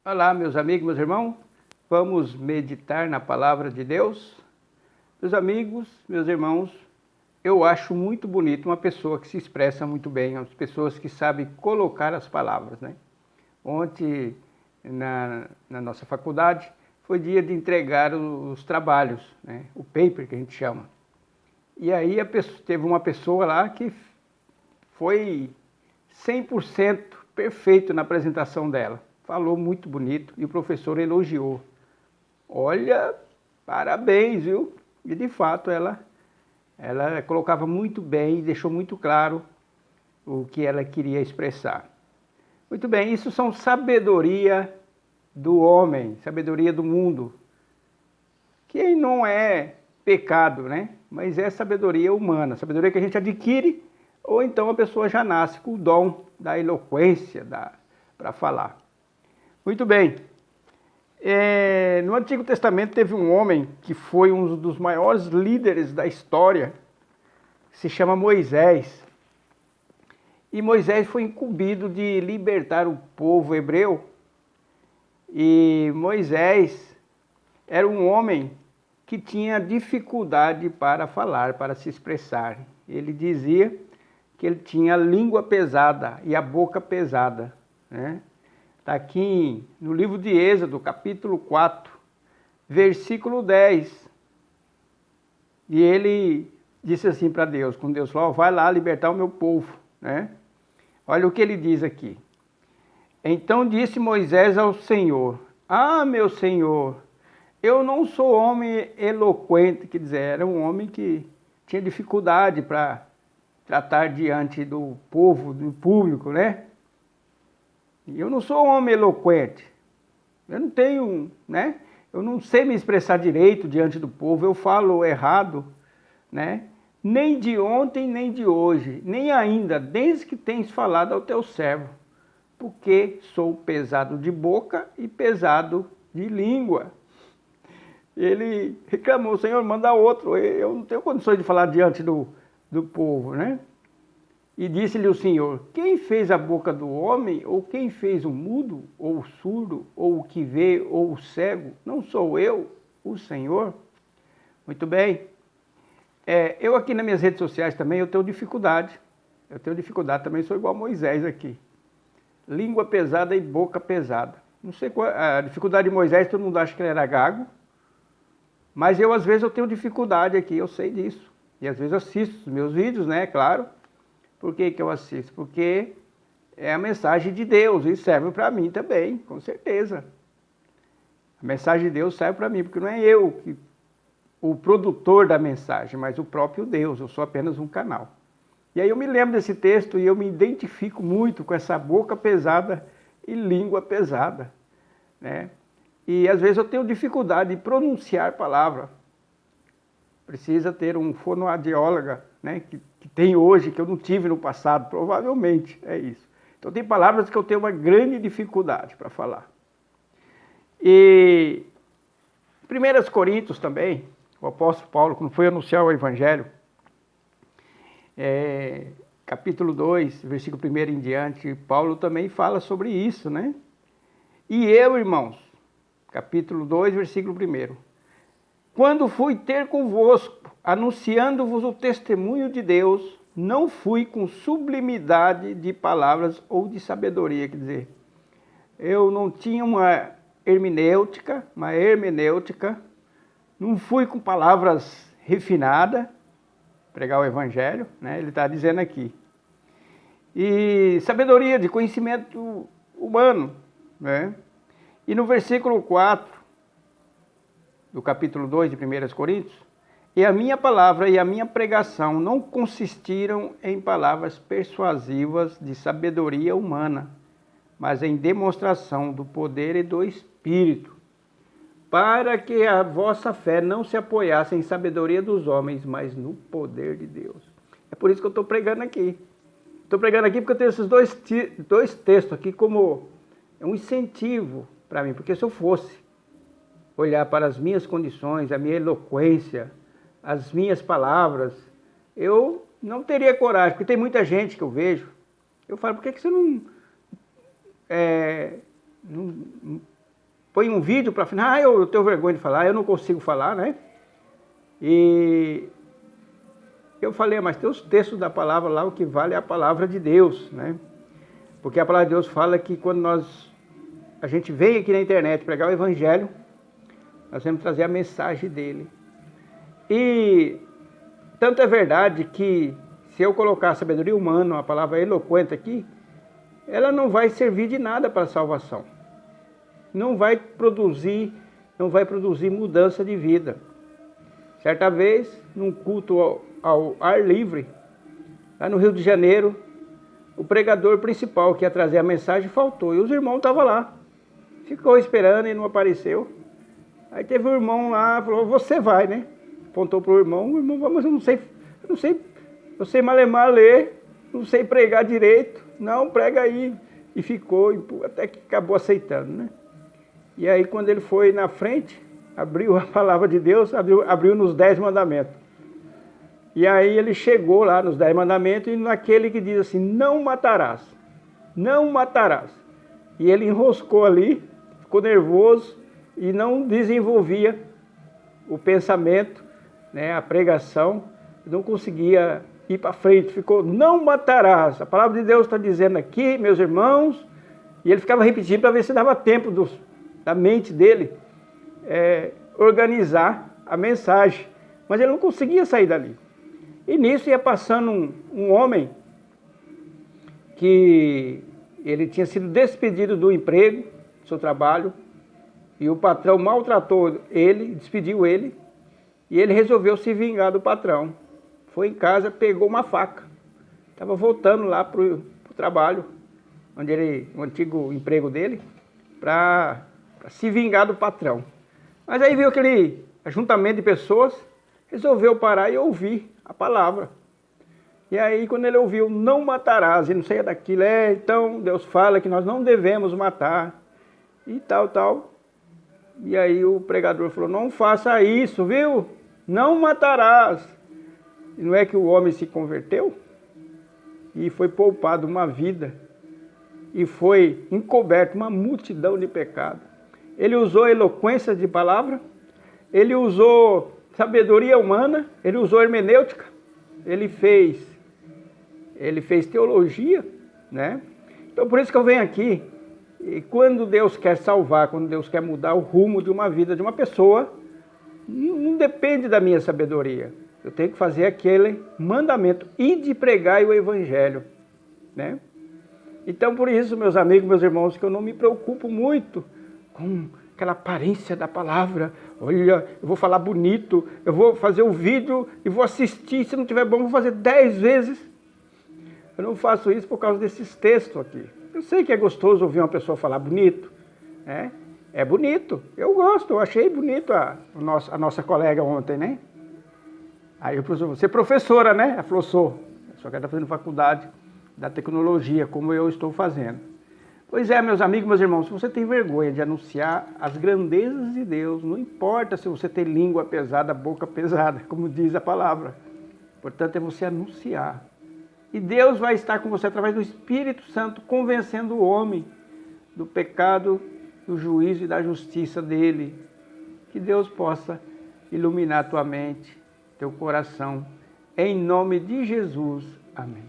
Olá, meus amigos, meus irmãos, vamos meditar na palavra de Deus? Meus amigos, meus irmãos, eu acho muito bonito uma pessoa que se expressa muito bem, as pessoas que sabem colocar as palavras, né? Ontem, na nossa faculdade, foi dia de entregar os trabalhos, né? O paper que a gente chama. E aí teve uma pessoa lá que foi 100% perfeito na apresentação dela. Falou muito bonito e o professor elogiou. Olha, parabéns, viu? E de fato ela colocava muito bem e deixou muito claro o que ela queria expressar. Muito bem, isso são sabedoria do homem, sabedoria do mundo, que não é pecado, né? Mas é sabedoria humana, sabedoria que a gente adquire, ou então a pessoa já nasce com o dom da eloquência para falar. Muito bem. No Antigo Testamento teve um homem que foi um dos maiores líderes da história, que se chama Moisés. E Moisés foi incumbido de libertar o povo hebreu. E Moisés era um homem que tinha dificuldade para falar, para se expressar. Ele dizia que ele tinha a língua pesada e a boca pesada, né? Está aqui no livro de Êxodo, capítulo 4, versículo 10. E ele disse assim para Deus, quando Deus falou, vai lá libertar o meu povo, né? Olha o que ele diz aqui. Então disse Moisés ao Senhor, meu Senhor, eu não sou homem eloquente, quer dizer, era um homem que tinha dificuldade para tratar diante do povo, do público, né? Eu não sou um homem eloquente, eu não tenho, né? Eu não sei me expressar direito diante do povo, eu falo errado, né? Nem de ontem, nem de hoje, nem ainda, desde que tens falado ao teu servo, porque sou pesado de boca e pesado de língua. Ele reclamou, Senhor, manda outro, eu não tenho condições de falar diante do povo, né? E disse-lhe o Senhor, quem fez a boca do homem, ou quem fez o mudo, ou o surdo, ou o que vê, ou o cego? Não sou eu, o Senhor? Muito bem. Eu aqui nas minhas redes sociais também, eu tenho dificuldade. Eu tenho dificuldade também, sou igual a Moisés aqui. Língua pesada e boca pesada. Não sei qual a dificuldade de Moisés, todo mundo acha que ele era gago. Mas eu, às vezes, eu tenho dificuldade aqui, eu sei disso. E às vezes eu assisto os meus vídeos, né, claro. Por que que eu assisto? Porque é a mensagem de Deus e serve para mim também, com certeza. A mensagem de Deus serve para mim, porque não é eu o produtor da mensagem, mas o próprio Deus, eu sou apenas um canal. E aí eu me lembro desse texto e eu me identifico muito com essa boca pesada e língua pesada, né? E às vezes eu tenho dificuldade de pronunciar palavra. Precisa ter um fonoaudiólogo, né, que tem hoje, que eu não tive no passado, provavelmente é isso. Então tem palavras que eu tenho uma grande dificuldade para falar. E 1 Coríntios também, o apóstolo Paulo, quando foi anunciar o Evangelho, capítulo 2, versículo 1 em diante, Paulo também fala sobre isso, né? E eu, irmãos, capítulo 2, versículo 1, quando fui ter convosco, anunciando-vos o testemunho de Deus, não fui com sublimidade de palavras ou de sabedoria, quer dizer, eu não tinha uma hermenêutica, não fui com palavras refinadas, pregar o evangelho, né? Ele está dizendo aqui. E sabedoria de conhecimento humano, né? E no versículo 4, do capítulo 2 de 1 Coríntios, e a minha palavra e a minha pregação não consistiram em palavras persuasivas de sabedoria humana, mas em demonstração do poder e do Espírito, para que a vossa fé não se apoiasse em sabedoria dos homens, mas no poder de Deus. É por isso que eu estou pregando aqui. Estou pregando aqui porque eu tenho esses dois textos aqui como um incentivo para mim, porque se eu fosse olhar para as minhas condições, a minha eloquência, as minhas palavras, eu não teria coragem, porque tem muita gente que eu vejo, eu falo, por que você não põe um vídeo para falar, eu tenho vergonha de falar, eu não consigo falar, né? E eu falei, mas tem os textos da palavra lá, o que vale é a palavra de Deus, né? Porque a palavra de Deus fala que quando a gente vem aqui na internet pregar o evangelho, nós temos que trazer a mensagem dele. E tanto é verdade que se eu colocar a sabedoria humana, a palavra eloquente aqui, ela não vai servir de nada para a salvação. Não vai produzir mudança de vida. Certa vez, num culto ao ar livre, lá no Rio de Janeiro, o pregador principal que ia trazer a mensagem faltou. E os irmãos estavam lá. Ficou esperando e não apareceu. Aí teve um irmão lá, falou, você vai, né? Apontou para o irmão vai, mas eu não sei malemar ler, não sei pregar direito. Não, prega aí. E ficou, até que acabou aceitando, né? E aí quando ele foi na frente, abriu a palavra de Deus, abriu nos 10 mandamentos. E aí ele chegou lá nos 10 mandamentos e naquele que diz assim, não matarás, não matarás. E ele enroscou ali, ficou nervoso e não desenvolvia o pensamento, né, a pregação, não conseguia ir para frente, ficou, não matarás. A palavra de Deus está dizendo aqui, meus irmãos, e ele ficava repetindo para ver se dava tempo da mente dele organizar a mensagem, mas ele não conseguia sair dali. E nisso ia passando um homem que ele tinha sido despedido do emprego, do seu trabalho, e o patrão maltratou ele, despediu ele, e ele resolveu se vingar do patrão. Foi em casa, pegou uma faca, estava voltando lá para o trabalho, o antigo emprego dele, para se vingar do patrão. Mas aí viu aquele ajuntamento de pessoas, resolveu parar e ouvir a palavra. E aí quando ele ouviu, não matarás, e não saia daquilo, então Deus fala que nós não devemos matar, e tal. E aí o pregador falou, não faça isso, viu? Não matarás. E não é que o homem se converteu? E foi poupado uma vida, e foi encoberto uma multidão de pecados. Ele usou eloquência de palavra, ele usou sabedoria humana, ele usou hermenêutica, ele fez teologia, né? Então por isso que eu venho aqui, e quando Deus quer salvar, quando Deus quer mudar o rumo de uma vida de uma pessoa, não depende da minha sabedoria. Eu tenho que fazer aquele mandamento, e de pregar o evangelho, né? Então por isso, meus amigos, meus irmãos, que eu não me preocupo muito com aquela aparência da palavra. Olha, eu vou falar bonito, eu vou fazer o vídeo e vou assistir, se não tiver bom, vou fazer 10 vezes. Eu não faço isso por causa desses textos aqui. Eu sei que é gostoso ouvir uma pessoa falar bonito, né? É bonito, eu gosto, eu achei bonito a nossa colega ontem, né? Aí eu falei, você é professora, né? Ela falou, sou. Só que ela está fazendo faculdade da tecnologia, como eu estou fazendo. Pois é, meus amigos, meus irmãos, se você tem vergonha de anunciar as grandezas de Deus, não importa se você tem língua pesada, boca pesada, como diz a palavra. Portanto, é você anunciar. E Deus vai estar com você através do Espírito Santo, convencendo o homem do pecado, do juízo e da justiça dele. Que Deus possa iluminar tua mente, teu coração. Em nome de Jesus. Amém.